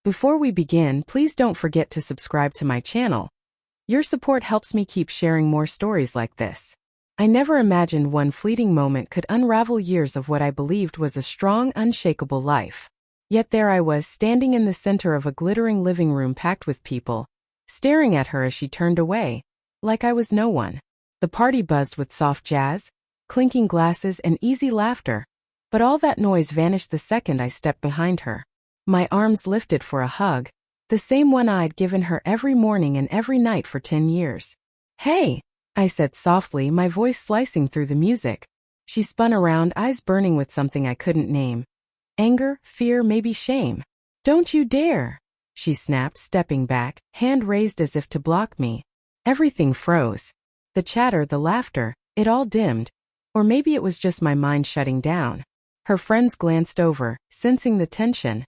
Before we begin, please don't forget to subscribe to my channel. Your support helps me keep sharing more stories like this. I never imagined one fleeting moment could unravel years of what I believed was a strong, unshakable life. Yet there I was, standing in the center of a glittering living room packed with people, staring at her as she turned away, like I was no one. The party buzzed with soft jazz, clinking glasses, and easy laughter. But all that noise vanished the second I stepped behind her. My arms lifted for a hug, the same one I'd given her every morning and every night for 10 years. "Hey," I said softly, my voice slicing through the music. She spun around, eyes burning with something I couldn't name. Anger, fear, maybe shame. "Don't you dare," she snapped, stepping back, hand raised as if to block me. Everything froze. The chatter, the laughter, it all dimmed. Or maybe it was just my mind shutting down. Her friends glanced over, sensing the tension,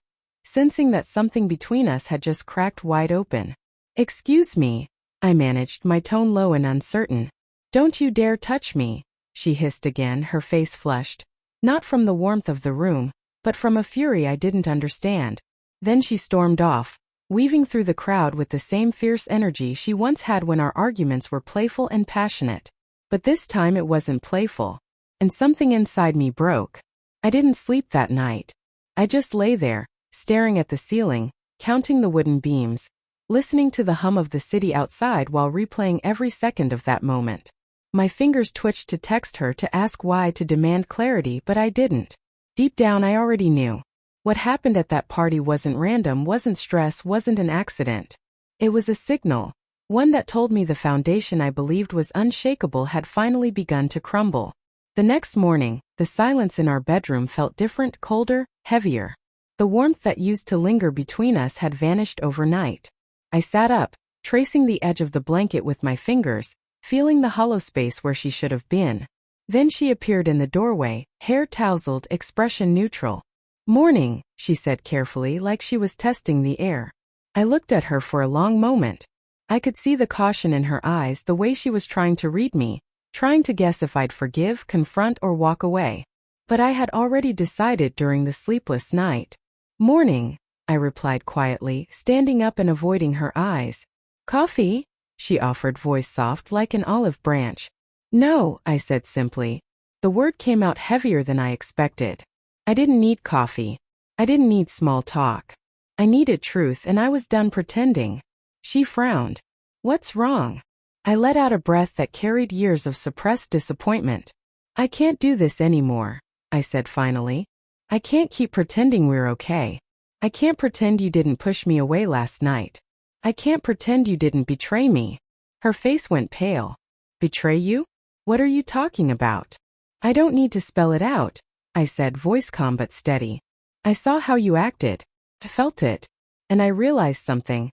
sensing that something between us had just cracked wide open. "Excuse me," I managed, my tone low and uncertain. "Don't you dare touch me," she hissed again, her face flushed. Not from the warmth of the room, but from a fury I didn't understand. Then she stormed off, weaving through the crowd with the same fierce energy she once had when our arguments were playful and passionate. But this time it wasn't playful. And something inside me broke. I didn't sleep that night. I just lay there, staring at the ceiling, counting the wooden beams, listening to the hum of the city outside while replaying every second of that moment. My fingers twitched to text her, to ask why, to demand clarity, but I didn't. Deep down I already knew. What happened at that party wasn't random, wasn't stress, wasn't an accident. It was a signal, one that told me the foundation I believed was unshakable had finally begun to crumble. The next morning, the silence in our bedroom felt different, colder, heavier. The warmth that used to linger between us had vanished overnight. I sat up, tracing the edge of the blanket with my fingers, feeling the hollow space where she should have been. Then she appeared in the doorway, hair tousled, expression neutral. "Morning," she said carefully, like she was testing the air. I looked at her for a long moment. I could see the caution in her eyes, the way she was trying to read me, trying to guess if I'd forgive, confront, or walk away. But I had already decided during the sleepless night. "Morning," I replied quietly, standing up and avoiding her eyes. "Coffee?" she offered, voice soft like an olive branch. "No," I said simply. The word came out heavier than I expected. I didn't need coffee. I didn't need small talk. I needed truth, and I was done pretending. She frowned. "What's wrong?" I let out a breath that carried years of suppressed disappointment. "I can't do this anymore," I said finally. "I can't keep pretending we're okay. I can't pretend you didn't push me away last night. I can't pretend you didn't betray me." Her face went pale. "Betray you? What are you talking about?" "I don't need to spell it out," I said, voice calm but steady. "I saw how you acted. I felt it. And I realized something.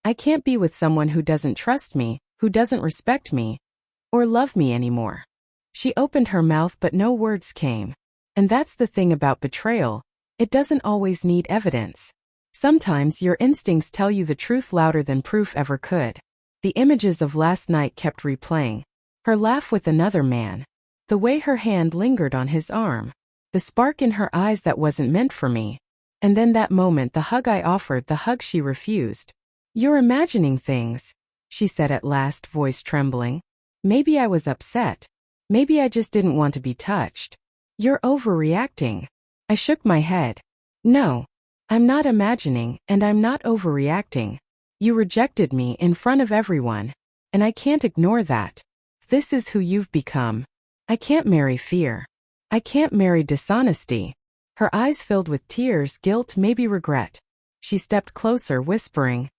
I can't be with someone who doesn't trust me, who doesn't respect me, or love me anymore." She opened her mouth but no words came. And that's the thing about betrayal. It doesn't always need evidence. Sometimes your instincts tell you the truth louder than proof ever could. The images of last night kept replaying. Her laugh with another man. The way her hand lingered on his arm. The spark in her eyes that wasn't meant for me. And then that moment, the hug I offered, the hug she refused. "You're imagining things," she said at last, voice trembling. Maybe I was upset. Maybe I just didn't want to be touched. "You're overreacting." I shook my head. "No. I'm not imagining, and I'm not overreacting. You rejected me in front of everyone. And I can't ignore that. This is who you've become. I can't marry fear. I can't marry dishonesty." Her eyes filled with tears, guilt, maybe regret. She stepped closer, whispering,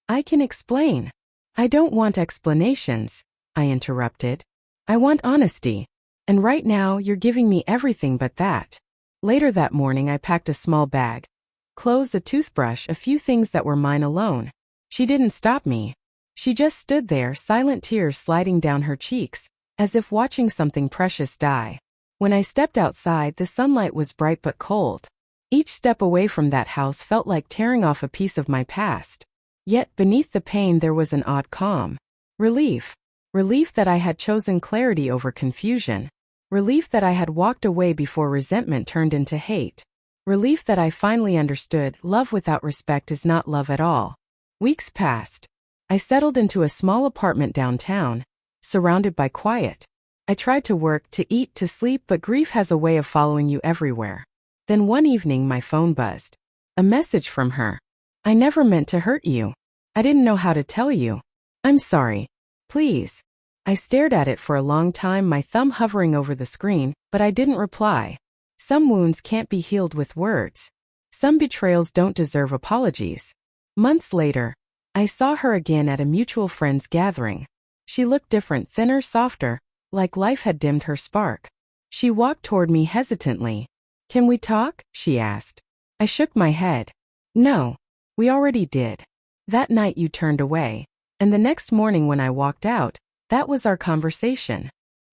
"I can explain." "I don't want explanations," I interrupted. "I want honesty. And right now you're giving me everything but that." Later that morning I packed a small bag. Clothes, a toothbrush, a few things that were mine alone. She didn't stop me. She just stood there, silent tears sliding down her cheeks, as if watching something precious die. When I stepped outside, the sunlight was bright but cold. Each step away from that house felt like tearing off a piece of my past. Yet beneath the pain there was an odd calm. Relief. Relief that I had chosen clarity over confusion. Relief that I had walked away before resentment turned into hate. Relief that I finally understood love without respect is not love at all. Weeks passed. I settled into a small apartment downtown, surrounded by quiet. I tried to work, to eat, to sleep, but grief has a way of following you everywhere. Then one evening my phone buzzed. A message from her. I never meant to hurt you. I didn't know how to tell you. I'm sorry. Please. I stared at it for a long time, my thumb hovering over the screen, but I didn't reply. Some wounds can't be healed with words. Some betrayals don't deserve apologies. Months later, I saw her again at a mutual friend's gathering. She looked different, thinner, softer, like life had dimmed her spark. She walked toward me hesitantly. Can we talk? She asked. I shook my head. No. We already did. That night you turned away. And the next morning when I walked out, that was our conversation.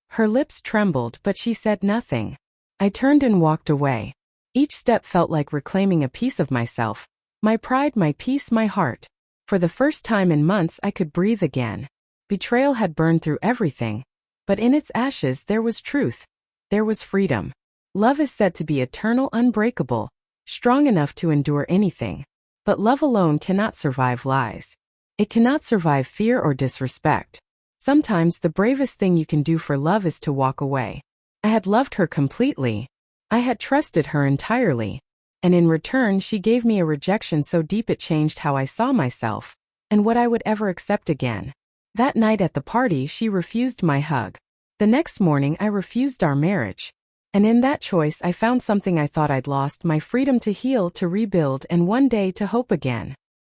Her lips trembled, but she said nothing. I turned and walked away. Each step felt like reclaiming a piece of myself. My pride, my peace, my heart. For the first time in months I could breathe again. Betrayal had burned through everything. But in its ashes there was truth. There was freedom. Love is said to be eternal, unbreakable, strong enough to endure anything. But love alone cannot survive lies. It cannot survive fear or disrespect. Sometimes the bravest thing you can do for love is to walk away. I had loved her completely. I had trusted her entirely. And in return she gave me a rejection so deep it changed how I saw myself, and what I would ever accept again. That night at the party she refused my hug. The next morning I refused our marriage. And in that choice I found something I thought I'd lost, my freedom to heal, to rebuild, and one day to hope again.